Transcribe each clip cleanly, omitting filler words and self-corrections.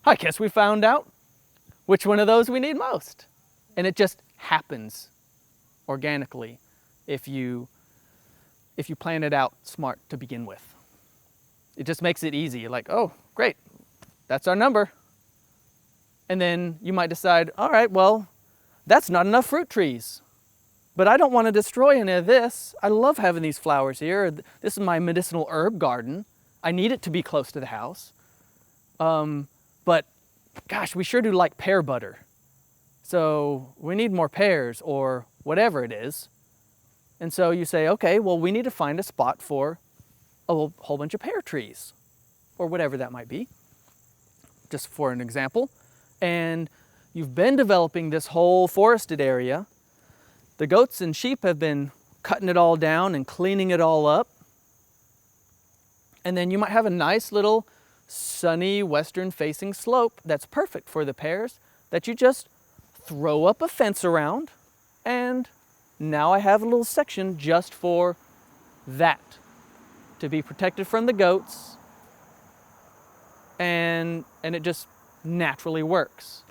I guess we found out which one of those we need most. And it just happens organically if you plan it out smart to begin with. It just makes it easy. You're like, oh, great, that's our number. And then you might decide, all right, well, that's not enough fruit trees. But I don't want to destroy any of this. I love having these flowers here. This is my medicinal herb garden. I need it to be close to the house. But gosh, we sure do like pear butter. So we need more pears or whatever it is. And so you say, okay, well, we need to find a spot for a whole bunch of pear trees or whatever that might be, just for an example. And you've been developing this whole forested area. The goats and sheep have been cutting it all down and cleaning it all up. And then you might have a nice little sunny western facing slope that's perfect for the pears that you just throw up a fence around, and now I have a little section just for that, to be protected from the goats, and it just naturally works.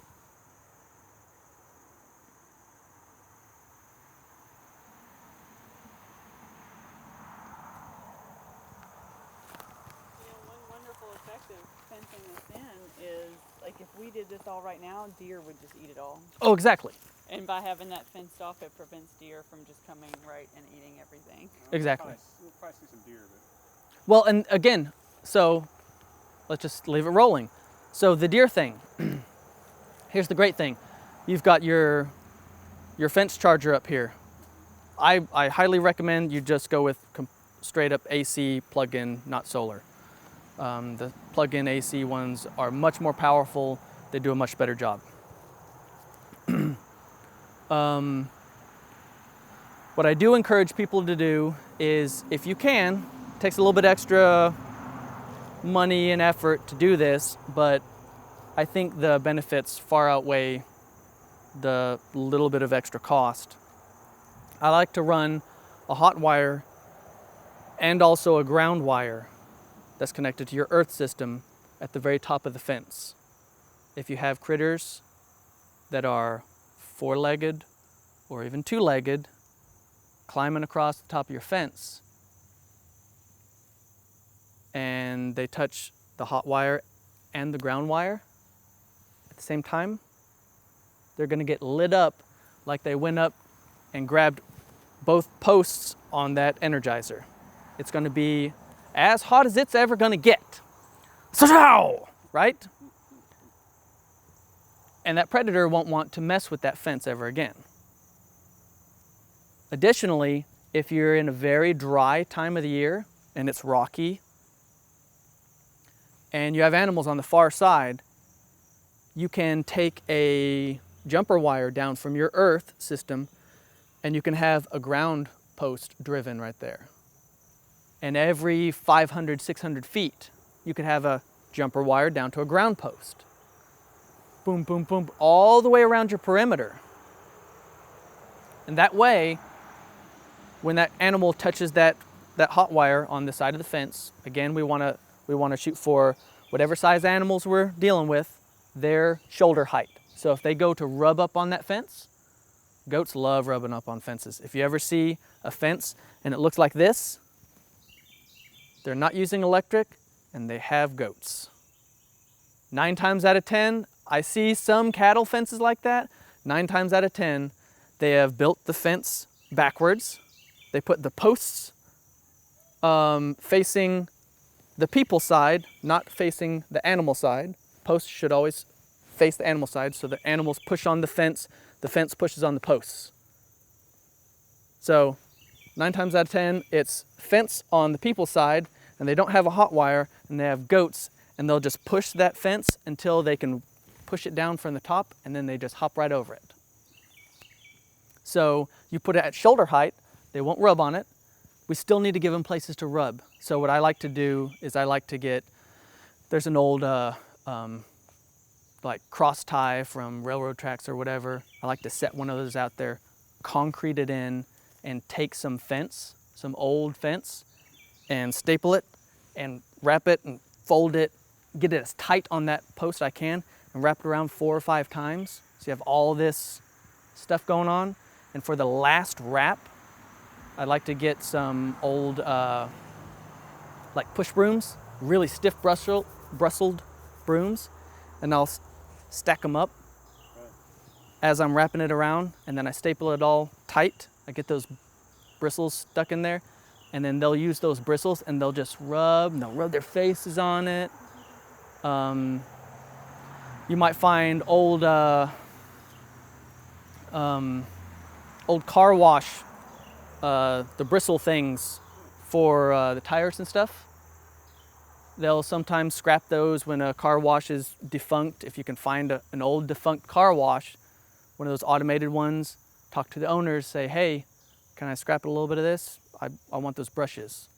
One wonderful effect of fencing this in is, like, if we did this all right now, deer would just eat it all. Oh, exactly. And by having that fenced off, it prevents deer from just coming right and eating everything. Exactly. We'll probably see some deer, but... Well, and again, so let's just leave it rolling. So the deer thing, here's the great thing. You've got your fence charger up here. I highly recommend you just go with straight up AC plug-in, not solar. The plug-in AC ones are much more powerful. They do a much better job. What I do encourage people to do is, if you can, it takes a little bit extra money and effort to do this, but I think the benefits far outweigh the little bit of extra cost. I like to run a hot wire and also a ground wire that's connected to your earth system at the very top of the fence. If you have critters that are four-legged or even two-legged climbing across the top of your fence and they touch the hot wire and the ground wire at the same time, they're going to get lit up like they went up and grabbed both posts on that energizer. It's going to be as hot as it's ever going to get. Right? And that predator won't want to mess with that fence ever again. Additionally, if you're in a very dry time of the year and it's rocky and you have animals on the far side, you can take a jumper wire down from your earth system and you can have a ground post driven right there. And every 500, 600 feet, you could have a jumper wire down to a ground post. Boom, boom, boom, all the way around your perimeter. And that way, when that animal touches that hot wire on the side of the fence, again, we want to shoot for whatever size animals we're dealing with, their shoulder height. So if they go to rub up on that fence, goats love rubbing up on fences. If you ever see a fence and it looks like this, they're not using electric and they have goats. 9 times out of 10, I see some cattle fences like that. 9 times out of 10, they have built the fence backwards. They put the posts facing the people side, not facing the animal side. Posts should always face the animal side, so the animals push on the fence pushes on the posts. So 9 times out of 10, it's fence on the people side, and they don't have a hot wire, and they have goats, and they'll just push that fence until they can push it down from the top, and then they just hop right over it. So you put it at shoulder height, they won't rub on it. We still need to give them places to rub. So what I like to do is I like to get, there's an old like cross tie from railroad tracks or whatever. I like to set one of those out there, concrete it in, and take some fence, some old fence, and staple it and wrap it and fold it get it as tight on that post I can and wrap it around 4 or 5 times. So you have all this stuff going on. And for the last wrap, I like to get some old like push brooms, really stiff bristled brooms, and I'll stack them up as I'm wrapping it around, and then I staple it all tight. I get those bristles stuck in there, and then they'll use those bristles and they'll just rub, and they'll rub their faces on it. You might find old car wash, the bristle things for the tires and stuff. They'll sometimes scrap those when a car wash is defunct. If you can find an old defunct car wash, one of those automated ones, talk to the owners, say, hey, can I scrap a little bit of this? I want those brushes.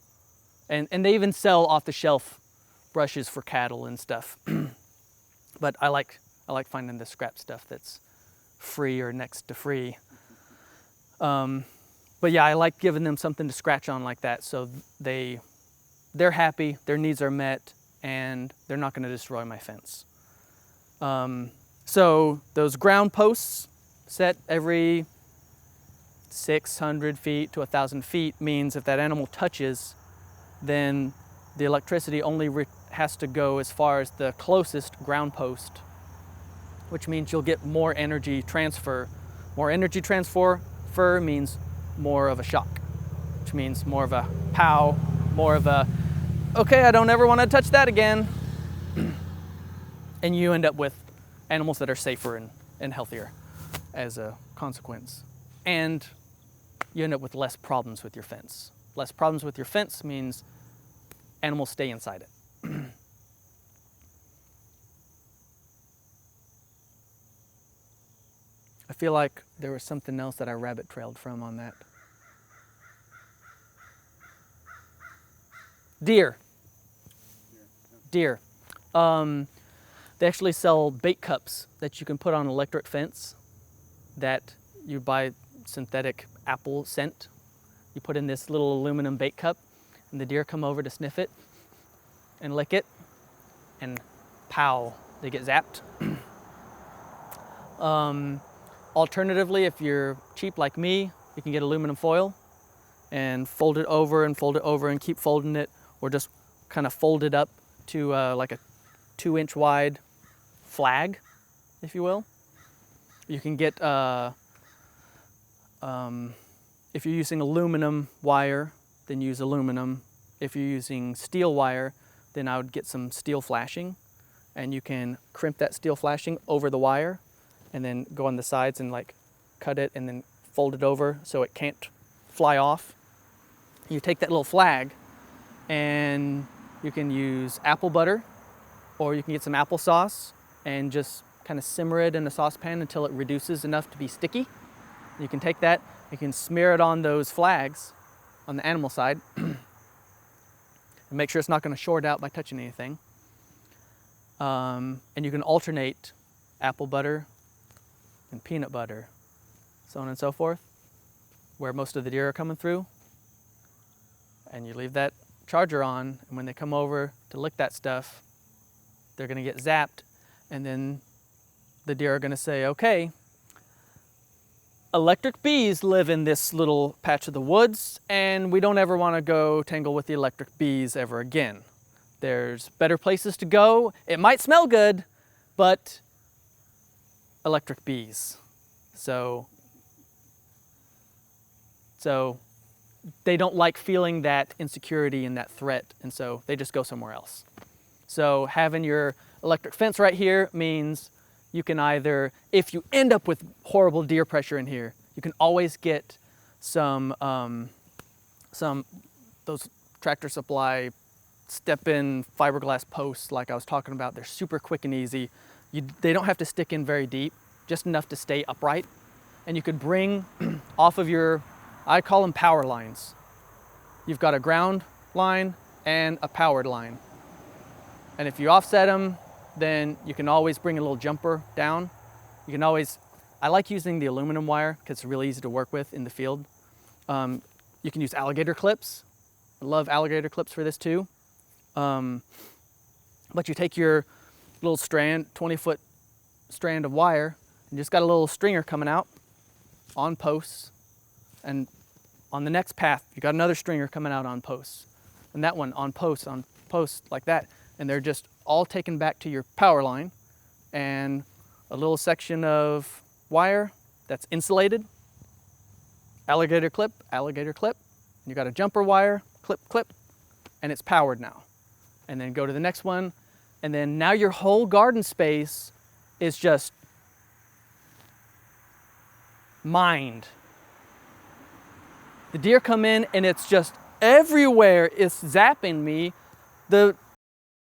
And they even sell off-the-shelf brushes for cattle and stuff. But I like finding the scrap stuff that's free or next to free. But yeah, I like giving them something to scratch on like that, so they're happy, their needs are met, and they're not going to destroy my fence. So those ground posts set every 600 feet to 1,000 feet means if that animal touches, then the electricity only has to go as far as the closest ground post, which means you'll get more energy transfer. More energy transfer means more of a shock, which means more of a pow, more of a, okay, I don't ever want to touch that again. And you end up with animals that are safer and healthier as a consequence. And you end up with less problems with your fence. Less problems with your fence means animals stay inside it. I feel like there was something else that I rabbit trailed from on that. Deer. Deer. They actually sell bait cups that you can put on an electric fence that you buy synthetic apple scent. You put in this little aluminum bait cup and the deer come over to sniff it and lick it, and pow, they get zapped. Alternatively, if you're cheap like me, you can get aluminum foil and fold it over and keep folding it, or just kind of fold it up to like a 2-inch wide flag, if you will. You can get, if you're using aluminum wire, then use aluminum. If you're using steel wire, then I would get some steel flashing, and you can crimp that steel flashing over the wire and then go on the sides and like cut it and then fold it over so it can't fly off. You take that little flag and you can use apple butter, or you can get some applesauce and just kind of simmer it in a saucepan until it reduces enough to be sticky. You can take that, you can smear it on those flags on the animal side and make sure it's not going to short out by touching anything. And you can alternate apple butter and peanut butter, so on and so forth, where most of the deer are coming through. And you leave that charger on, and when they come over to lick that stuff, they're going to get zapped, and then the deer are going to say, okay, electric bees live in this little patch of the woods, and we don't ever want to go tangle with the electric bees ever again. There's better places to go. It might smell good, but electric bees. So they don't like feeling that insecurity and that threat, and so they just go somewhere else. So having your electric fence right here means you can either, if you end up with horrible deer pressure in here, you can always get some those Tractor Supply step-in fiberglass posts like I was talking about. They're super quick and easy. They don't have to stick in very deep, just enough to stay upright. And you could bring off of your, I call them power lines. You've got a ground line and a powered line. And if you offset them, then you can always bring a little jumper down. You can always, I like using the aluminum wire because it's really easy to work with in the field. You can use alligator clips. I love alligator clips for this too. But you take your little strand, 20-foot strand of wire, and just got a little stringer coming out on posts, and on the next path, you got another stringer coming out on posts, and that one on posts, like that, and they're just all taken back to your power line, and a little section of wire that's insulated, alligator clip, you got a jumper wire, clip, and it's powered now. And then go to the next one, and then now your whole garden space is just mined. The deer come in and it's just everywhere. It's zapping me. The